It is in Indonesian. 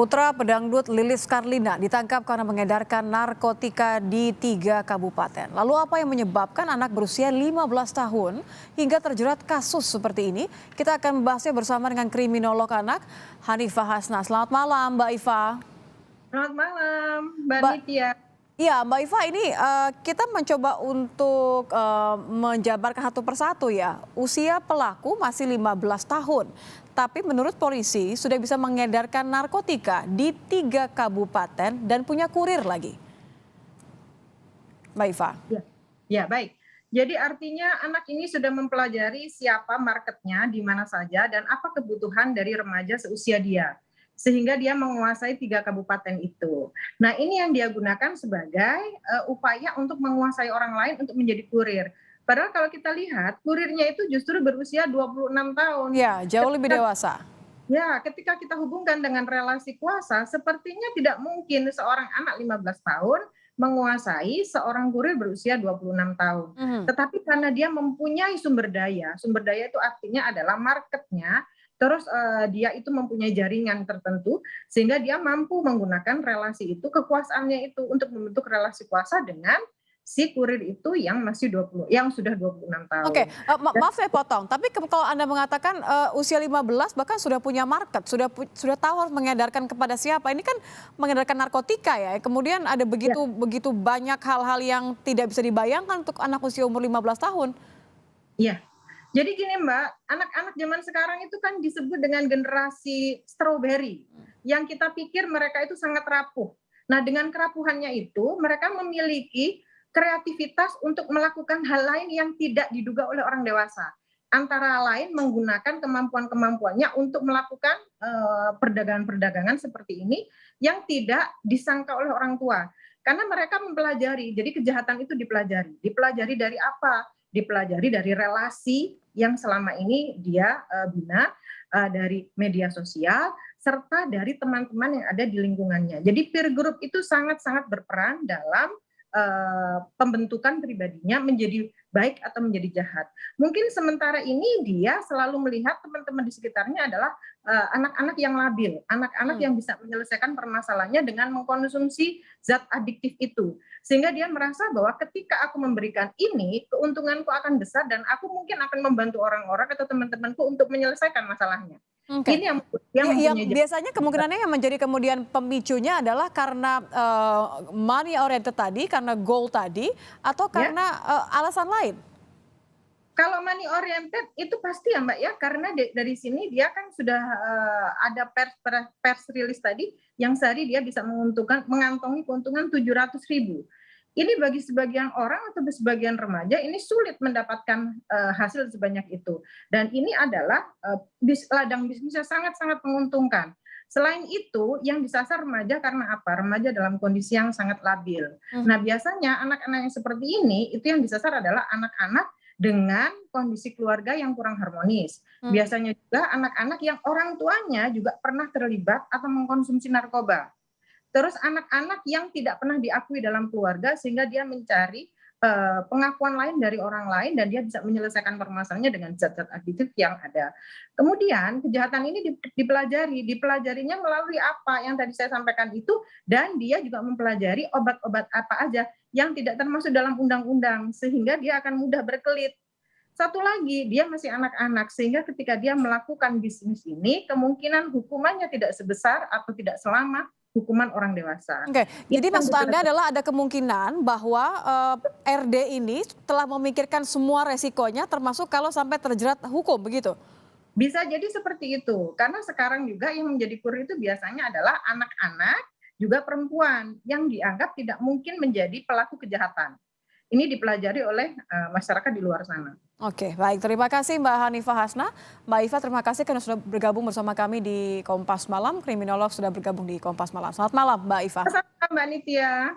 Putra pedangdut Lilis Karlina ditangkap karena mengedarkan narkotika di 3 kabupaten. Lalu apa yang menyebabkan anak berusia 15 tahun hingga terjerat kasus seperti ini? Kita akan membahasnya bersama dengan kriminolog anak Hanifah Hasna. Selamat malam Mbak Iva. Selamat malam, Mbak Mbak, Nitya. iya Mbak Iva, ini kita mencoba untuk menjabarkan satu persatu ya. Usia pelaku masih 15 tahun. Tapi menurut polisi sudah bisa mengedarkan narkotika di 3 kabupaten dan punya kurir lagi. Mbak Iva. Ya, ya baik. Jadi artinya anak ini sudah mempelajari siapa marketnya di mana saja dan apa kebutuhan dari remaja seusia dia. Sehingga dia menguasai 3 kabupaten itu. Nah ini yang dia gunakan sebagai upaya untuk menguasai orang lain untuk menjadi kurir. Padahal kalau kita lihat kurirnya itu justru berusia 26 tahun. Ya, jauh lebih Ketika dewasa. Ya, ketika kita hubungkan dengan relasi kuasa, sepertinya tidak mungkin seorang anak 15 tahun menguasai seorang kurir berusia 26 tahun. Mhm. Tetapi karena dia mempunyai sumber daya itu artinya adalah marketnya, terus dia itu mempunyai jaringan tertentu, sehingga dia mampu menggunakan relasi itu, kekuasaannya itu untuk membentuk relasi kuasa dengan si kurir itu yang masih 20, yang sudah 26 Oke, tahun. Dan maaf saya potong, tapi kalau Anda mengatakan usia 15 bahkan sudah punya market, sudah tahu harus mengedarkan kepada siapa. Ini kan mengedarkan narkotika ya. Kemudian ada ya, begitu banyak hal-hal yang tidak bisa dibayangkan untuk anak usia umur 15 tahun. iya. Jadi gini Mbak, anak-anak zaman sekarang itu kan disebut dengan generasi strawberry, yang kita pikir mereka itu sangat rapuh. Nah dengan kerapuhannya itu, mereka memiliki kreativitas untuk melakukan hal lain yang tidak diduga oleh orang dewasa. Antara lain menggunakan kemampuan-kemampuannya untuk melakukan perdagangan-perdagangan seperti ini yang tidak disangka oleh orang tua. Karena mereka mempelajari, jadi kejahatan itu dipelajari. Dipelajari dari apa? Dipelajari dari relasi yang selama ini dia bina, dari media sosial serta dari teman-teman yang ada di lingkungannya. Jadi peer group itu sangat-sangat berperan dalam pembentukan pribadinya menjadi baik atau menjadi jahat. Mungkin sementara ini dia selalu melihat teman-teman di sekitarnya adalah anak-anak yang labil, anak-anak Hmm. yang bisa menyelesaikan permasalahannya dengan mengkonsumsi zat adiktif itu. Sehingga dia merasa bahwa ketika aku memberikan ini, keuntunganku akan besar dan aku mungkin akan membantu orang-orang atau teman-temanku untuk menyelesaikan masalahnya. Oke. Ini yang Ya, yang mempunyai biasanya kemungkinannya yang menjadi kemudian pemicunya adalah karena money oriented tadi, karena goal tadi, atau ya. karena alasan lain. Kalau money oriented itu pasti ya Mbak ya, karena dari sini dia kan sudah ada pers rilis tadi yang sehari dia bisa mengantongi keuntungan 700.000. Ini bagi sebagian orang atau sebagian remaja ini sulit mendapatkan hasil sebanyak itu. Dan ini adalah ladang bisnis yang sangat-sangat menguntungkan. Selain itu, yang disasar remaja karena apa? Remaja dalam kondisi yang sangat labil. Nah, Mhm. biasanya anak-anak yang seperti ini, itu yang disasar adalah anak-anak dengan kondisi keluarga yang kurang harmonis. Mhm. Biasanya juga anak-anak yang orang tuanya juga pernah terlibat atau mengkonsumsi narkoba. Terus anak-anak yang tidak pernah diakui dalam keluarga sehingga dia mencari pengakuan lain dari orang lain dan dia bisa menyelesaikan permasalahannya dengan zat-zat adiktif yang ada. Kemudian kejahatan ini dipelajarinya melalui apa yang tadi saya sampaikan itu dan dia juga mempelajari obat-obat apa aja yang tidak termasuk dalam undang-undang sehingga dia akan mudah berkelit. Satu lagi, dia masih anak-anak sehingga ketika dia melakukan bisnis ini kemungkinan hukumannya tidak sebesar atau tidak selama hukuman orang dewasa. Oke, Ini jadi yang maksud Anda adalah ada kemungkinan bahwa RD ini telah memikirkan semua resikonya termasuk kalau sampai terjerat hukum, begitu? bisa jadi seperti itu. Karena sekarang juga yang menjadi kurir itu biasanya adalah anak-anak juga perempuan yang dianggap tidak mungkin menjadi pelaku kejahatan. Ini dipelajari oleh masyarakat di luar sana. Oke, baik. Terima kasih Mbak Hanifah Hasna. Mbak Iva, terima kasih karena sudah bergabung bersama kami di Kompas Malam. Kriminolog sudah bergabung di Kompas Malam. Selamat malam, Mbak Iva. Sama Mbak Nitya.